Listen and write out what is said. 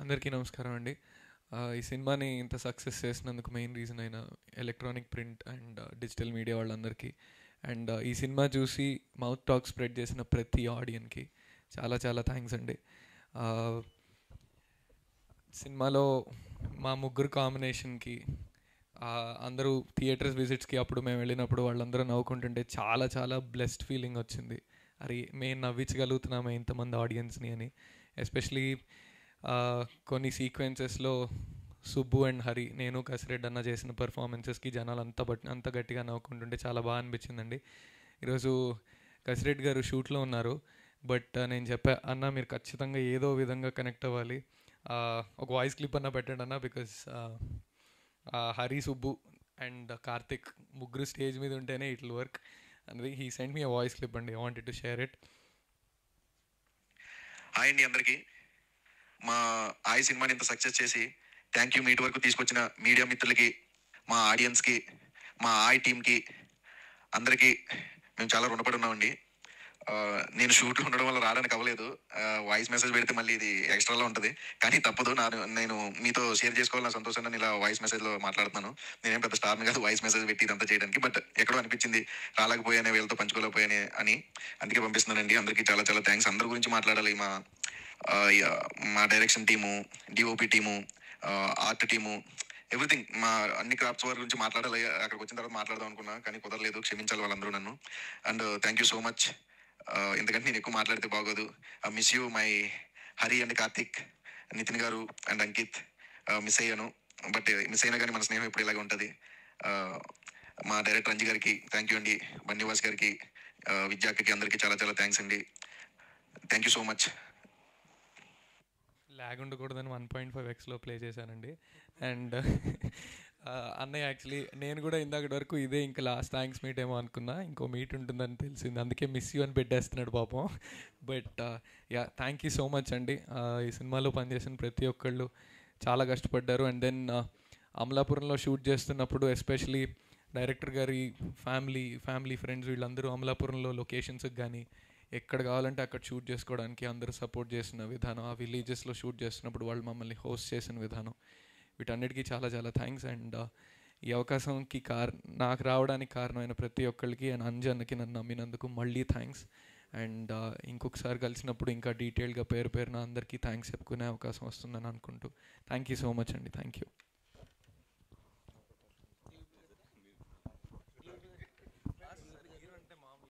అందరికీ నమస్కారం అండి. ఈ సినిమాని ఇంత సక్సెస్ చేసినందుకు మెయిన్ రీజన్ అయిన electronic print and digital media వాళ్ళందరికీ, అండ్ ఈ సినిమా చూసి మౌత్ టాక్ స్ప్రెడ్ చేసిన ప్రతి ఆడియన్కి చాలా చాలా థ్యాంక్స్ అండి. సినిమాలో మా ముగ్గురు కాంబినేషన్కి అందరూ థియేటర్స్ విజిట్స్కి అప్పుడు మేము వెళ్ళినప్పుడు వాళ్ళందరూ నవ్వుకుంటుంటే చాలా చాలా బ్లెస్డ్ ఫీలింగ్ వచ్చింది. అరే మేము నవ్వించగలుగుతున్నామే ఇంతమంది ఆడియన్స్ని అని. ఎస్పెషలీ కొన్ని సీక్వెన్సెస్లో సుబ్బు అండ్ హరి, నేను కసిరెడ్డి అన్న చేసిన పర్ఫార్మెన్సెస్కి జనాలు అంత గట్టిగా నవ్వుకుంటుంటే చాలా బాగా అనిపించిందండి. ఈరోజు కసిరెడ్డి గారు షూట్లో ఉన్నారు, బట్ నేను చెప్పా అన్న మీరు ఖచ్చితంగా ఏదో విధంగా కనెక్ట్ అవ్వాలి, ఒక వాయిస్ క్లిప్ అన్న పెట్టండి అన్న, బికాస్ హరి, సుబ్బు అండ్ కార్తిక్ ముగ్గురు స్టేజ్ మీద ఉంటేనే ఇట్ విల్ వర్క్ అనేది. He send me a voice clip అండి, I wanted to share it. Hi అండి అందరికీ. మా ఆయి సినిమాని ఇంత సక్సెస్ చేసి థ్యాంక్ యూ మీట్ వరకు తీసుకొచ్చిన మీడియా మిత్రులకి, మా ఆడియన్స్కి, మా ఆయి టీమ్కి అందరికీ మేము చాలా రుణపడి ఉన్నామండి. నేను షూట్లో ఉండడం వల్ల రావడానికి అవ్వలేదు. వాయిస్ మెసేజ్ పెడితే మళ్ళీ ఇది ఎక్స్ట్రాలో ఉంటుంది, కానీ తప్పదు. నేను మీతో షేర్ చేసుకోవాలని సంతోషంగా నేను ఇలా వాయిస్ మెసేజ్లో మాట్లాడుతున్నాను. నేనేం పెద్ద స్టార్ని కాదు వాయిస్ మెసేజ్ పెట్టి ఇదంతా చేయడానికి, బట్ ఎక్కడో అనిపించింది రాలేకపోయానే, వీళ్ళతో పంచుకోలేకపోయానే అని, అందుకే పంపిస్తున్నానండి. అందరికీ చాలా చాలా థ్యాంక్స్. అందరి గురించి మాట్లాడాలి. మా direction team, DOP team, art team, everything, మా అన్ని క్రాఫ్ట్స్ వారి గురించి మాట్లాడాలి. అక్కడికి వచ్చిన తర్వాత మాట్లాడదాం అనుకున్నా, కానీ కుదరలేదు. క్షమించాలి వాళ్ళందరూ నన్ను. And thank you so much. ఎందుకంటే నేను ఎక్కువ మాట్లాడితే బాగోదు. Miss you my Hari and Karthik, Nitin గారు అండ్ అంకిత్. మిస్ అయ్యాను, బట్ మిస్ అయినా కానీ మన స్నేహం ఇప్పుడు ఇలాగే ఉంటుంది. మా డైరెక్టర్ రంజి గారికి థ్యాంక్ యూ అండి, బన్నివాస్ గారికి, విద్యాకి, అందరికీ చాలా చాలా థ్యాంక్స్ అండి. Thank you so much. Lag ఉండకూడదని 1.5x ప్లే చేశానండి. అండ్ అన్నయ్య యాక్చువల్లీ నేను కూడా ఇందాకటి వరకు ఇదే ఇంకా లాస్ట్ థ్యాంక్స్ మీట్ ఏమో అనుకున్నా, ఇంకో మీట్ ఉంటుందని తెలిసింది, అందుకే మిస్ యూ అని పెట్టేస్తున్నాడు పాపం. But yeah, thank you so much అండి. ఈ సినిమాలో పనిచేసిన ప్రతి ఒక్కళ్ళు చాలా కష్టపడ్డారు. అండ్ దెన్ అమలాపురంలో షూట్ చేస్తున్నప్పుడు ఎస్పెషలీ డైరెక్టర్ గారి ఫ్యామిలీ ఫ్రెండ్స్ వీళ్ళందరూ అమలాపురంలో లొకేషన్స్కి కానీ ఎక్కడ కావాలంటే అక్కడ షూట్ చేసుకోవడానికి అందరూ సపోర్ట్ చేసిన విధానం, ఆ విలేజెస్లో షూట్ చేస్తున్నప్పుడు వాళ్ళు మమ్మల్ని హోస్ట్ చేసిన విధానం, వీటన్నిటికీ చాలా చాలా థ్యాంక్స్. అండ్ ఈ అవకాశంకి నాకు రావడానికి కారణమైన ప్రతి ఒక్కరికి అండ్ అంజన్కి నన్ను నమ్మినందుకు మళ్ళీ థ్యాంక్స్. అండ్ ఇంకొకసారి కలిసినప్పుడు ఇంకా డీటెయిల్గా పేరున అందరికీ థ్యాంక్స్ చెప్పుకునే అవకాశం వస్తుందని అనుకుంటూ థ్యాంక్ యూ సో మచ్ అండి. Thank you.